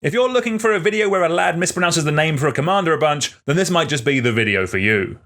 If you're looking for a video where a lad mispronounces the name for a commander a bunch, then this might just be the video for you.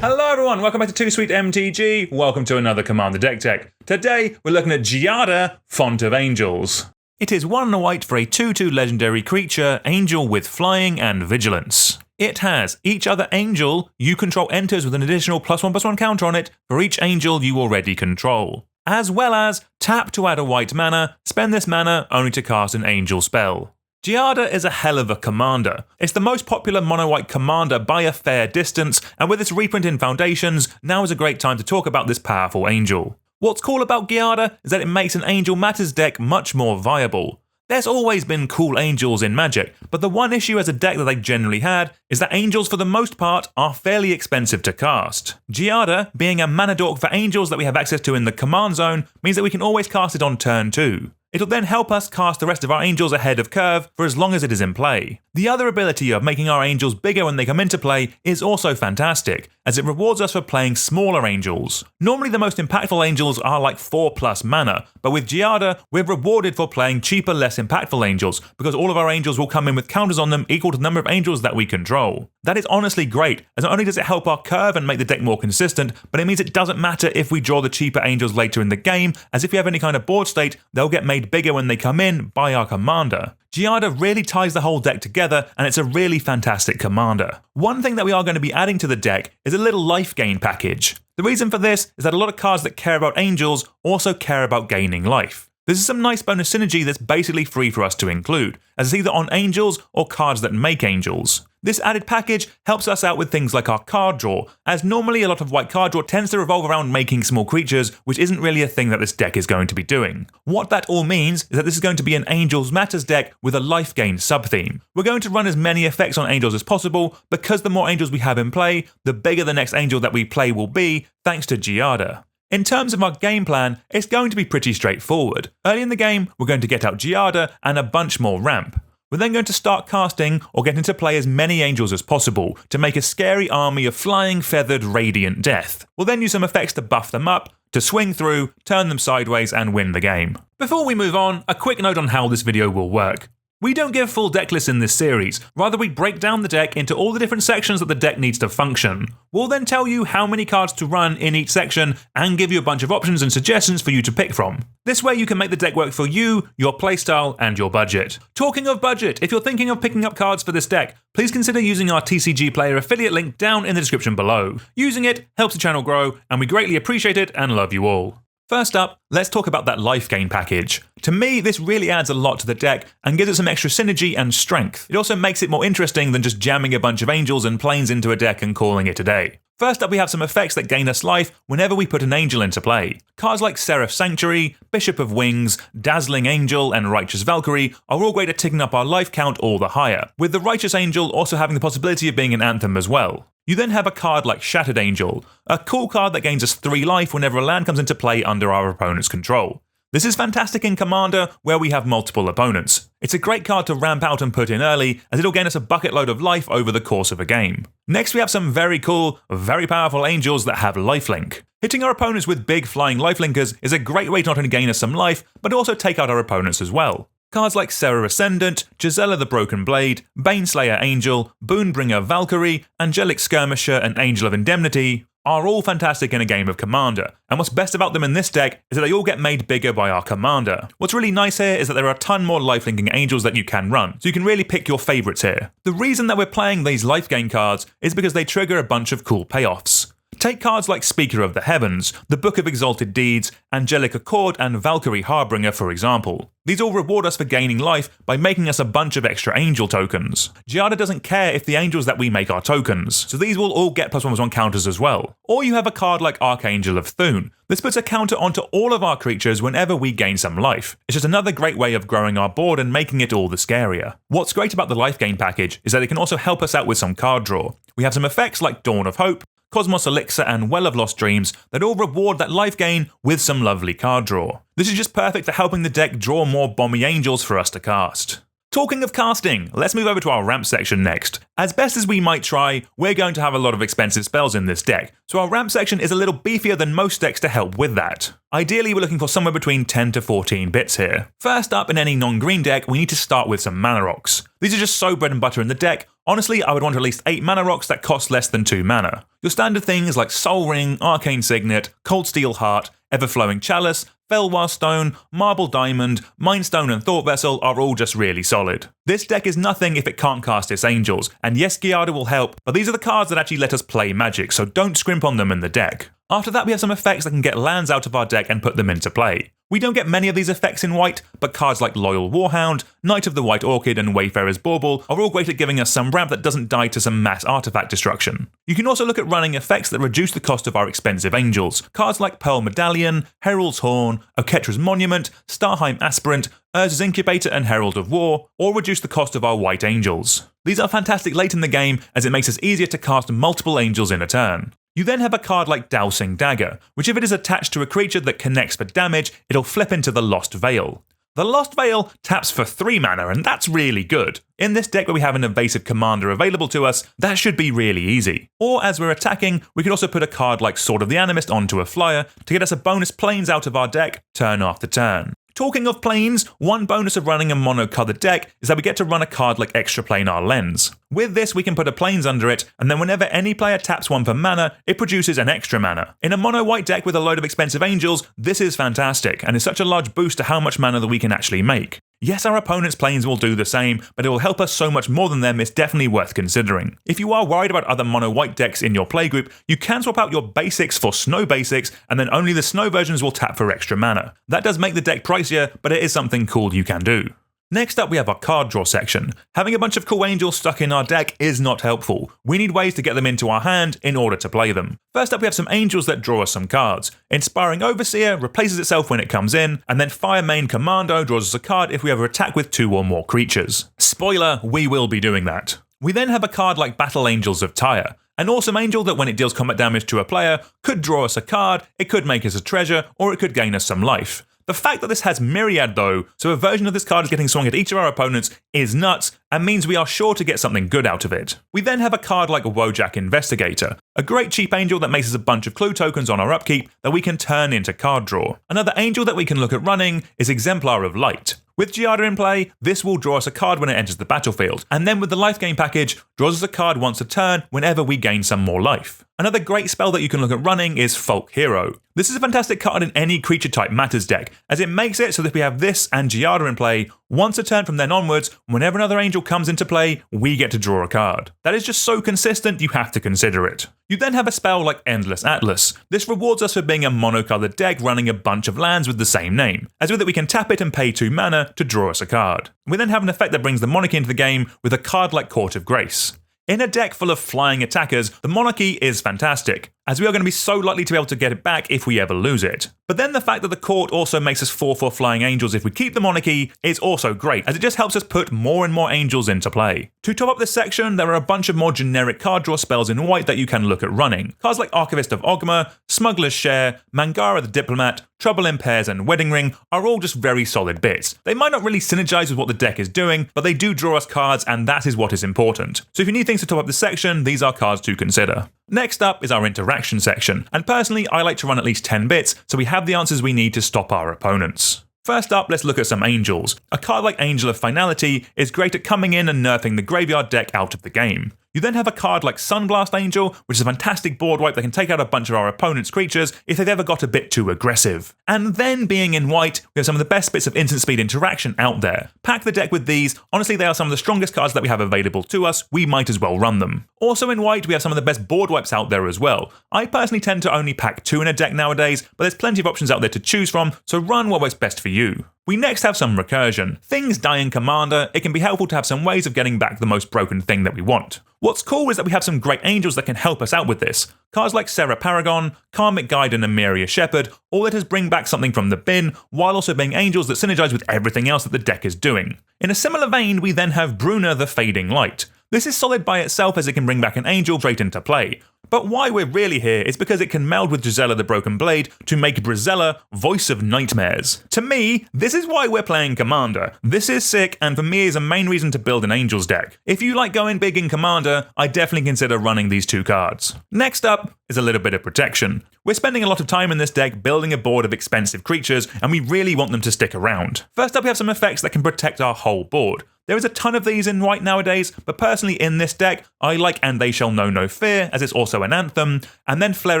Hello everyone, welcome back to Too Sweet MTG, welcome to another Commander Deck Tech. Today we're looking at Giada, Font of Angels. It is 1 and a white for a 2/2 legendary creature, Angel with Flying and Vigilance. It has each other Angel you control enters with an additional +1/+1 counter on it for each Angel you already control. As well as tap to add a white mana, spend this mana only to cast an Angel spell. Giada is a hell of a commander. It's the most popular mono-white commander by a fair distance, and with its reprint in Foundations, now is a great time to talk about this powerful Angel. What's cool about Giada is that it makes an Angel Matters deck much more viable. There's always been cool Angels in Magic, but the one issue as a deck that they generally had is that Angels for the most part are fairly expensive to cast. Giada, being a mana dork for Angels that we have access to in the command zone, means that we can always cast it on turn 2. It'll then help us cast the rest of our Angels ahead of curve for as long as it is in play. The other ability of making our Angels bigger when they come into play is also fantastic, as it rewards us for playing smaller Angels. Normally the most impactful Angels are like 4+ mana, but with Giada, we're rewarded for playing cheaper, less impactful Angels, because all of our Angels will come in with counters on them equal to the number of Angels that we control. That is honestly great, as not only does it help our curve and make the deck more consistent, but it means it doesn't matter if we draw the cheaper Angels later in the game, as if we have any kind of board state, they'll get made bigger when they come in by our commander. Giada really ties the whole deck together, and it's a really fantastic commander. One thing that we are going to be adding to the deck is a little Lifegain package. The reason for this is that a lot of cards that care about Angels also care about gaining life. This is some nice bonus synergy that's basically free for us to include, as it's either on Angels or cards that make Angels. This added package helps us out with things like our card draw, as normally a lot of white card draw tends to revolve around making small creatures, which isn't really a thing that this deck is going to be doing. What that all means is that this is going to be an Angels Matters deck with a Lifegain subtheme. We're going to run as many effects on Angels as possible, because the more Angels we have in play, the bigger the next Angel that we play will be, thanks to Giada. In terms of our game plan, it's going to be pretty straightforward. Early in the game, we're going to get out Giada and a bunch more ramp. We're then going to start casting or get into play as many Angels as possible to make a scary army of flying, feathered, radiant death. We'll then use some effects to buff them up, to swing through, turn them sideways and win the game. Before we move on, a quick note on how this video will work. We don't give full deck lists in this series, rather we break down the deck into all the different sections that the deck needs to function. We'll then tell you how many cards to run in each section and give you a bunch of options and suggestions for you to pick from. This way you can make the deck work for you, your playstyle, and your budget. Talking of budget, if you're thinking of picking up cards for this deck, please consider using our TCG Player affiliate link down in the description below. Using it helps the channel grow, and we greatly appreciate it and love you all. First up, let's talk about that Lifegain package. To me, this really adds a lot to the deck and gives it some extra synergy and strength. It also makes it more interesting than just jamming a bunch of Angels and Planes into a deck and calling it a day. First up, we have some effects that gain us life whenever we put an Angel into play. Cards like Seraph Sanctuary, Bishop of Wings, Dazzling Angel, and Righteous Valkyrie are all great at ticking up our life count all the higher, with the Righteous Angel also having the possibility of being an anthem as well. You then have a card like Shattered Angel, a cool card that gains us 3 life whenever a land comes into play under our opponent's control. This is fantastic in Commander, where we have multiple opponents. It's a great card to ramp out and put in early, as it'll gain us a bucket load of life over the course of a game. Next we have some very cool, very powerful Angels that have lifelink. Hitting our opponents with big flying lifelinkers is a great way to not only gain us some life, but also take out our opponents as well. Cards like Serra Ascendant, Gisela the Broken Blade, Baneslayer Angel, Boon-Bringer Valkyrie, Angelic Skirmisher, and Angel of Indemnity are all fantastic in a game of Commander, and what's best about them in this deck is that they all get made bigger by our Commander. What's really nice here is that there are a ton more lifelinking Angels that you can run, so you can really pick your favourites here. The reason that we're playing these Lifegain cards is because they trigger a bunch of cool payoffs. Take cards like Speaker of the Heavens, the Book of Exalted Deeds, Angelic Accord, and Valkyrie Harbinger for example. These all reward us for gaining life by making us a bunch of extra Angel tokens. Giada doesn't care if the Angels that we make are tokens, so these will all get +1/+1 counters as well. Or you have a card like Archangel of Thune. This puts a counter onto all of our creatures whenever we gain some life. It's just another great way of growing our board and making it all the scarier. What's great about the Lifegain package is that it can also help us out with some card draw. We have some effects like Dawn of Hope, Cosmos Elixir, and Well of Lost Dreams that all reward that life gain with some lovely card draw. This is just perfect for helping the deck draw more bomby Angels for us to cast. Talking of casting, let's move over to our ramp section next. As best as we might try, we're going to have a lot of expensive spells in this deck, so our ramp section is a little beefier than most decks to help with that. Ideally, we're looking for somewhere between 10 to 14 bits here. First up, in any non-green deck, we need to start with some mana rocks. These are just so bread and butter in the deck. Honestly, I would want at least 8 mana rocks that cost less than 2 mana. Your standard things like Soul Ring, Arcane Signet, Coldsteel Heart, Everflowing Chalice, Fellwar Stone, Marble Diamond, Mind Stone and Thought Vessel are all just really solid. This deck is nothing if it can't cast its angels, and yes, Giada will help, but these are the cards that actually let us play Magic, so don't scrimp on them in the deck. After that, we have some effects that can get lands out of our deck and put them into play. We don't get many of these effects in white, but cards like Loyal Warhound, Knight of the White Orchid and Wayfarer's Bauble are all great at giving us some ramp that doesn't die to some mass artifact destruction. You can also look at running effects that reduce the cost of our expensive angels. Cards like Pearl Medallion, Herald's Horn, Oketra's Monument, Starheim Aspirant, Urza's Incubator and Herald of War, or reduce the cost of our white angels. These are fantastic late in the game as it makes it easier to cast multiple angels in a turn. You then have a card like Dowsing Dagger, which if it is attached to a creature that connects for damage, it'll flip into the Lost Veil. The Lost Veil taps for 3 mana, and that's really good. In this deck where we have an evasive commander available to us, that should be really easy. Or as we're attacking, we could also put a card like Sword of the Animist onto a flyer to get us a bonus planes out of our deck turn after turn. Talking of planes, one bonus of running a mono-colored deck is that we get to run a card like Extraplanar Lens. With this, we can put a planes under it, and then whenever any player taps 1 for mana, it produces an extra mana. In a mono-white deck with a load of expensive angels, this is fantastic, and is such a large boost to how much mana that we can actually make. Yes, our opponent's planes will do the same, but it will help us so much more than them, it's definitely worth considering. If you are worried about other mono-white decks in your playgroup, you can swap out your basics for snow basics, and then only the snow versions will tap for extra mana. That does make the deck pricier, but it is something cool you can do. Next up, we have our card draw section. Having a bunch of cool angels stuck in our deck is not helpful. We need ways to get them into our hand in order to play them. First up, we have some angels that draw us some cards. Inspiring Overseer replaces itself when it comes in, and then Fire Main Commando draws us a card if we ever attack with 2 or more creatures. Spoiler, we will be doing that. We then have a card like Battle Angels of Tyre. An awesome angel that when it deals combat damage to a player, could draw us a card, it could make us a treasure, or it could gain us some life. The fact that this has Myriad though, so a version of this card is getting swung at each of our opponents, is nuts, and means we are sure to get something good out of it. We then have a card like Wojak Investigator, a great cheap angel that makes us a bunch of clue tokens on our upkeep that we can turn into card draw. Another angel that we can look at running is Exemplar of Light. With Giada in play, this will draw us a card when it enters the battlefield, and then with the Lifegain package, draws us a card once a turn whenever we gain some more life. Another great spell that you can look at running is Folk Hero. This is a fantastic card in any creature type matters deck, as it makes it so that if we have this and Giada in play, once a turn from then onwards, whenever another angel comes into play, we get to draw a card. That is just so consistent, you have to consider it. You then have a spell like Endless Atlas. This rewards us for being a monocolored deck running a bunch of lands with the same name, as with it we can tap it and pay 2 mana to draw us a card. We then have an effect that brings the Monarchy into the game with a card like Court of Grace. In a deck full of flying attackers, the Monarchy is fantastic, as we are going to be so likely to be able to get it back if we ever lose it. But then the fact that the Court also makes us 4/4 flying angels if we keep the Monarchy is also great, as it just helps us put more and more angels into play. To top up this section, there are a bunch of more generic card draw spells in white that you can look at running. Cards like Archivist of Ogma, Smuggler's Share, Mangara the Diplomat, Trouble in Pairs and Wedding Ring are all just very solid bits. They might not really synergize with what the deck is doing, but they do draw us cards and that is what is important. So if you need things to top up this section, these are cards to consider. Next up is our interaction section, and personally I like to run at least 10 bits so we have the answers we need to stop our opponents. First up, let's look at some angels. A card like Angel of Finality is great at coming in and nerfing the graveyard deck out of the game. You then have a card like Sunblast Angel, which is a fantastic board wipe that can take out a bunch of our opponent's creatures if they've ever got a bit too aggressive. And then being in white, we have some of the best bits of instant speed interaction out there. Pack the deck with these, honestly they are some of the strongest cards that we have available to us, we might as well run them. Also in white, we have some of the best board wipes out there as well. I personally tend to only pack 2 in a deck nowadays, but there's plenty of options out there to choose from, so run what works best for you. We next have some recursion. Things die in Commander, it can be helpful to have some ways of getting back the most broken thing that we want. What's cool is that we have some great angels that can help us out with this. Cards like Serra Paragon, Karmic Guide and Emiria Shepherd all let us bring back something from the bin, while also being angels that synergize with everything else that the deck is doing. In a similar vein, we then have Bruna the Fading Light. This is solid by itself as it can bring back an angel straight into play, But why we're really here is because it can meld with Gisela the Broken Blade to make Brizella Voice of Nightmares. To me, this is why we're playing Commander. This is sick, and for me is a main reason to build an Angels deck. If you like going big in Commander, I definitely consider running these two cards. Next up is a little bit of protection. We're spending a lot of time in this deck building a board of expensive creatures, and we really want them to stick around. First up, we have some effects that can protect our whole board. There is a ton of these in White nowadays, but personally in this deck, I like And They Shall Know No Fear, as it's also an anthem, and then Flare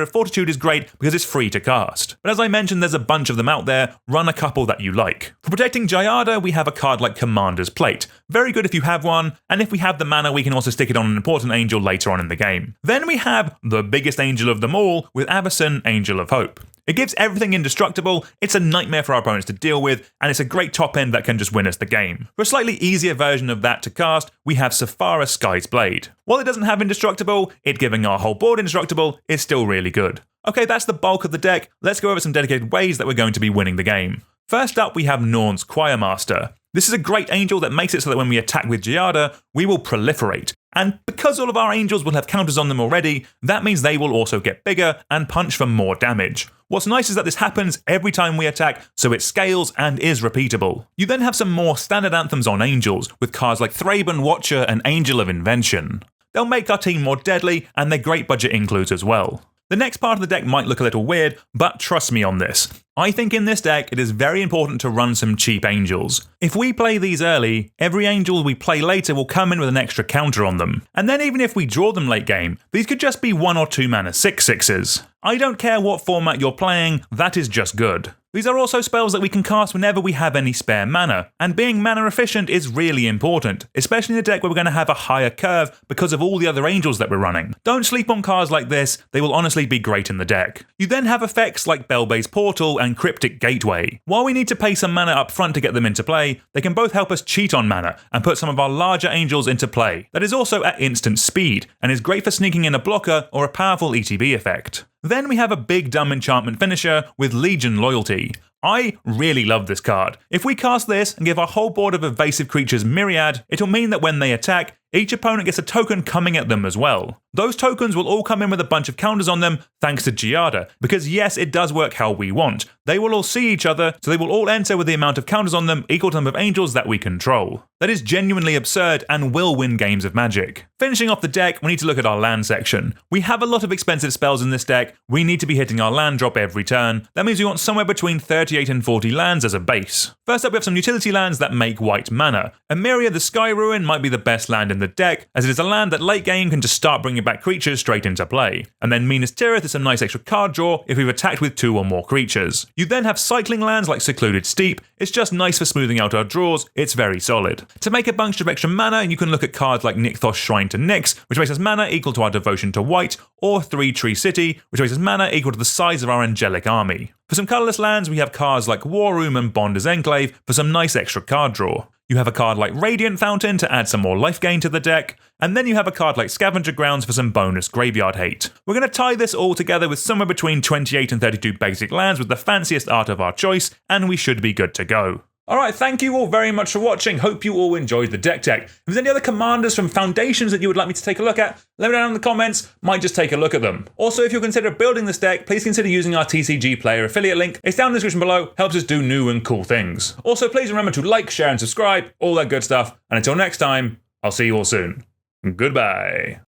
of Fortitude is great because it's free to cast. But as I mentioned, there's a bunch of them out there, run a couple that you like. For protecting Giada, we have a card like Commander's Plate. Very good if you have one, and if we have the mana, we can also stick it on an important angel later on in the game. Then we have the biggest angel of them all, with Avacyn, Angel of Hope. It gives everything indestructible, it's a nightmare for our opponents to deal with, and it's a great top end that can just win us the game. For a slightly easier version of that to cast, we have Saphara Sky's Blade. While it doesn't have indestructible, it giving our whole board indestructible is still really good. Okay, that's the bulk of the deck, let's go over some dedicated ways that we're going to be winning the game. First up, we have Norn's Choirmaster. This is a great angel that makes it so that when we attack with Giada, we will proliferate. And because all of our angels will have counters on them already, that means they will also get bigger and punch for more damage. What's nice is that this happens every time we attack, so it scales and is repeatable. You then have some more standard anthems on angels, with cards like Thraben Watcher and Angel of Invention. They'll make our team more deadly, and they're great budget includes as well. The next part of the deck might look a little weird, but trust me on this. I think in this deck it is very important to run some cheap angels. If we play these early, every angel we play later will come in with an extra counter on them. And then even if we draw them late game, these could just be 1 or 2 mana 6/6s. I don't care what format you're playing, that is just good. These are also spells that we can cast whenever we have any spare mana, and being mana efficient is really important, especially in a deck where we're going to have a higher curve because of all the other angels that we're running. Don't sleep on cards like this, they will honestly be great in the deck. You then have effects like Belbay's Portal and Cryptic Gateway. While we need to pay some mana up front to get them into play, they can both help us cheat on mana and put some of our larger angels into play. That is also at instant speed, and is great for sneaking in a blocker or a powerful ETB effect. Then we have a big dumb enchantment finisher with Legion Loyalty. I really love this card. If we cast this and give our whole board of evasive creatures Myriad, it'll mean that when they attack, each opponent gets a token coming at them as well. Those tokens will all come in with a bunch of counters on them thanks to Giada, because yes, it does work how we want. They will all see each other, so they will all enter with the amount of counters on them equal to the number of angels that we control. That is genuinely absurd and will win games of Magic. Finishing off the deck, we need to look at our land section. We have a lot of expensive spells in this deck, we need to be hitting our land drop every turn. That means we want somewhere between 38 and 40 lands as a base. First up, we have some utility lands that make white mana. Emeria the Sky Ruin might be the best land in the deck, as it is a land that late game can just start bringing back creatures straight into play. And then Minas Tirith is some nice extra card draw if we've attacked with 2 or more creatures. You then have cycling lands like Secluded Steep, it's just nice for smoothing out our draws, it's very solid. To make a bunch of extra mana, you can look at cards like Nykthos Shrine to Nyx, which makes us mana equal to our devotion to white, or 3 Tree City, which makes us mana equal to the size of our angelic army. For some colourless lands, we have cards like War Room and Bonder's Enclave for some nice extra card draw. You have a card like Radiant Fountain to add some more life gain to the deck, and then you have a card like Scavenger Grounds for some bonus graveyard hate. We're going to tie this all together with somewhere between 28 and 32 basic lands with the fanciest art of our choice, and we should be good to go. Alright, thank you all very much for watching, hope you all enjoyed the deck tech. If there's any other commanders from Foundations that you would like me to take a look at, let me know down in the comments, might just take a look at them. Also, if you consider building this deck, please consider using our TCG Player affiliate link. It's down in the description below, helps us do new and cool things. Also, please remember to like, share and subscribe, all that good stuff, and until next time, I'll see you all soon. Goodbye.